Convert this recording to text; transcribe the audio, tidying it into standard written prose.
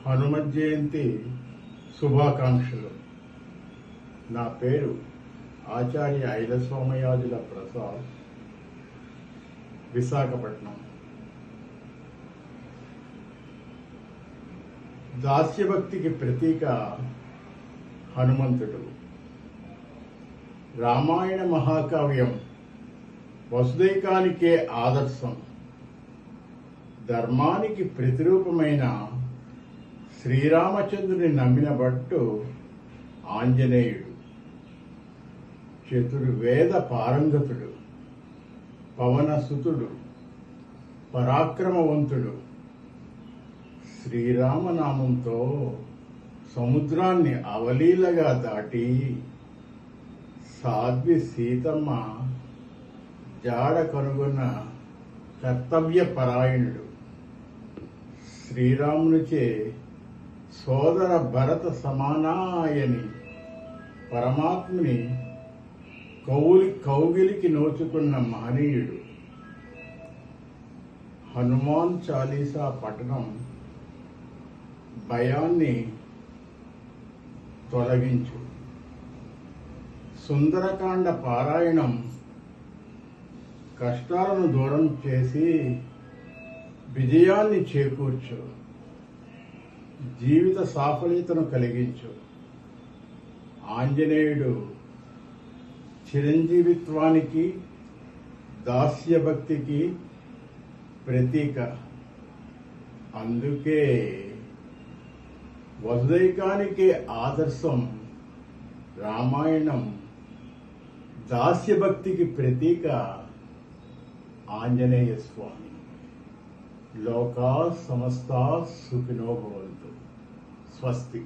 హనుమత్ జయంతి శుభాకాంక్షలు. నా పేరు ఆచార్య ఐల సోమయాజుల ప్రసాద్, విశాఖపట్నం. దాస్యభక్తికి ప్రతీక హనుమంతుడు. రామాయణ మహాకావ్యం వసుదైకానికే ఆదర్శం. ధర్మానికి ప్రతిరూపమైన శ్రీరామచంద్రుని నమ్మిన భట్టు ఆంజనేయుడు. చతుర్వేద పారంగతుడు, పవనసుతుడు, పరాక్రమవంతుడు. శ్రీరామనామంతో సముద్రాన్ని అవలీలగా దాటి సాధ్వి సీతమ్మ జాడ కనుగొన్న కర్తవ్య పరాయణుడు. శ్రీరామునిచే సోదర భరత సమానాయని పరమాత్ముని కౌగిలికి నోచుకున్న మహనీయుడు. హనుమాన్ చాలీసా పఠనం భయాన్ని తొలగించు. సుందరకాండ పారాయణం కష్టాలను దూరం చేసి విజయాన్ని చేకూర్చు. జీవిత సాఫల్యతను కలిగించు. ఆంజనేయుడు చిరంజీవిత్వానికి, దాస్యభక్తికి ప్రతీక. అందుకే వసుదైకానికే ఆదర్శం రామాయణం, దాస్యభక్తికి ప్రతీక ఆంజనేయ స్వామి. లోకా సమస్తా సుఖినో భవంతు. స్వస్తి.